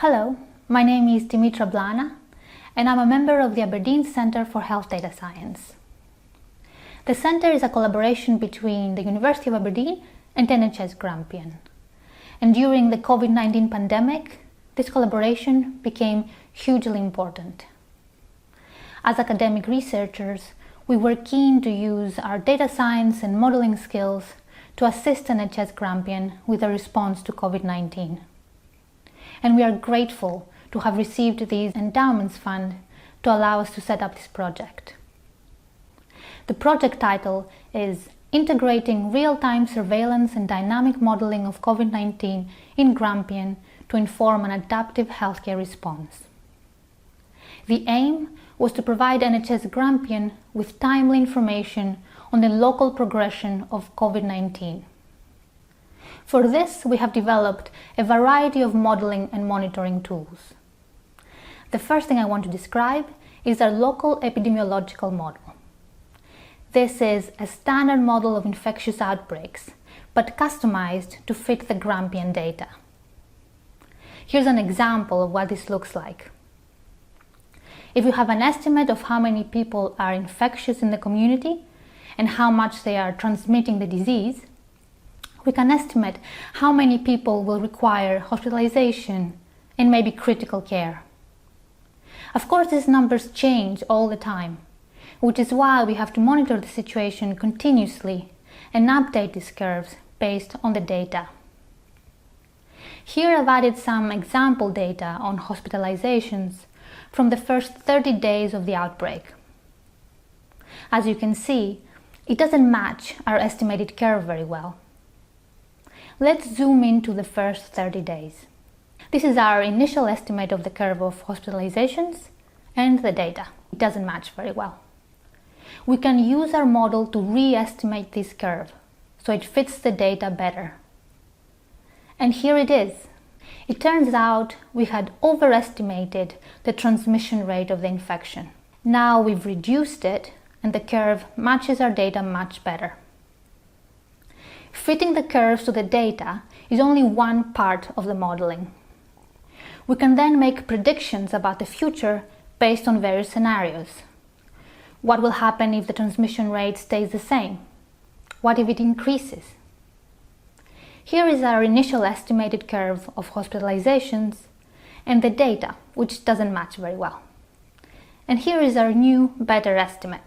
Hello, my name is Dimitra Blana and I'm a member of the Aberdeen Centre for Health Data Science. The centre is a collaboration between the University of Aberdeen and NHS Grampian. And during the Covid-19 pandemic, this collaboration became hugely important. As academic researchers, we were keen to use our data science and modelling skills to assist NHS Grampian with a response to Covid-19. And we are grateful to have received the Endowments fund to allow us to set up this project. The project title is Integrating Real-Time Surveillance and Dynamic Modelling of Covid-19 in Grampian to Inform an Adaptive Healthcare Response. The aim was to provide NHS Grampian with timely information on the local progression of Covid-19. For this, we have developed a variety of modelling and monitoring tools. The first thing I want to describe is our local epidemiological model. This is a standard model of infectious outbreaks, but customized to fit the Grampian data. Here's an example of what this looks like. If you have an estimate of how many people are infectious in the community and how much they are transmitting the disease, we can estimate how many people will require hospitalization and maybe critical care. Of course, these numbers change all the time, which is why we have to monitor the situation continuously and update these curves based on the data. Here I've added some example data on hospitalizations from the first 30 days of the outbreak. As you can see, it doesn't match our estimated curve very well. Let's zoom into the first 30 days. This is our initial estimate of the curve of hospitalizations and the data. It doesn't match very well. We can use our model to re-estimate this curve so it fits the data better. And here it is. It turns out we had overestimated the transmission rate of the infection. Now we've reduced it and the curve matches our data much better. Fitting the curves to the data is only one part of the modeling. We can then make predictions about the future based on various scenarios. What will happen if the transmission rate stays the same? What if it increases? Here is our initial estimated curve of hospitalizations and the data, which doesn't match very well. And here is our new, better estimate.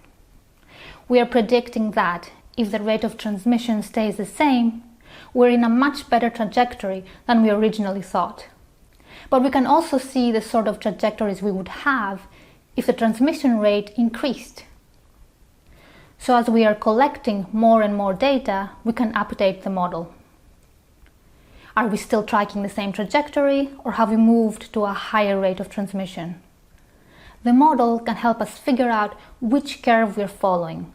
We are predicting that if the rate of transmission stays the same, we're in a much better trajectory than we originally thought. But we can also see the sort of trajectories we would have if the transmission rate increased. So as we are collecting more and more data, we can update the model. Are we still tracking the same trajectory, or have we moved to a higher rate of transmission? The model can help us figure out which curve we're following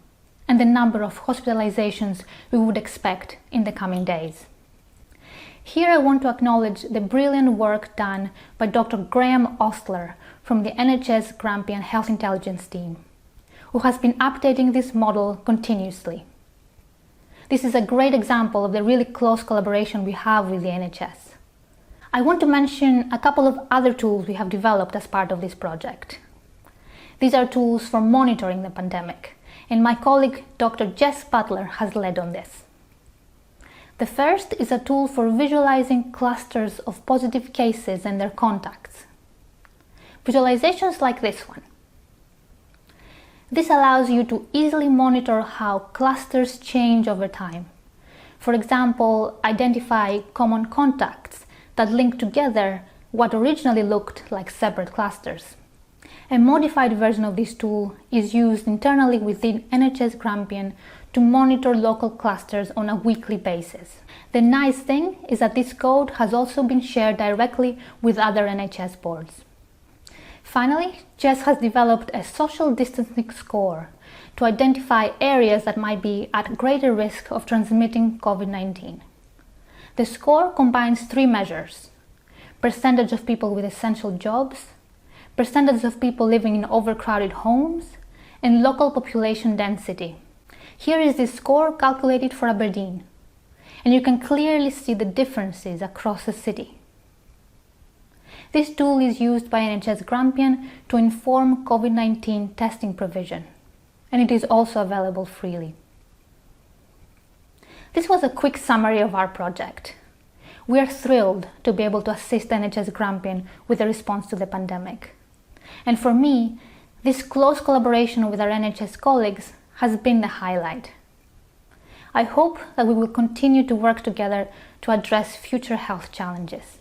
and the number of hospitalizations we would expect in the coming days. Here I want to acknowledge the brilliant work done by Dr. Graham Ostler from the NHS Grampian Health Intelligence team, who has been updating this model continuously. This is a great example of the really close collaboration we have with the NHS. I want to mention a couple of other tools we have developed as part of this project. These are tools for monitoring the pandemic, and my colleague Dr. Jess Butler has led on this. The first is a tool for visualizing clusters of positive cases and their contacts. Visualizations like this one. This allows you to easily monitor how clusters change over time. For example, identify common contacts that link together what originally looked like separate clusters. A modified version of this tool is used internally within NHS Grampian to monitor local clusters on a weekly basis. The nice thing is that this code has also been shared directly with other NHS boards. Finally, Jess has developed a social distancing score to identify areas that might be at greater risk of transmitting Covid-19. The score combines three measures: percentage of people with essential jobs, percentage of people living in overcrowded homes, and local population density. Here is the score calculated for Aberdeen, and you can clearly see the differences across the city. This tool is used by NHS Grampian to inform Covid-19 testing provision, and it is also available freely. This was a quick summary of our project. We are thrilled to be able to assist NHS Grampian with the response to the pandemic. And for me, this close collaboration with our NHS colleagues has been the highlight. I hope that we will continue to work together to address future health challenges.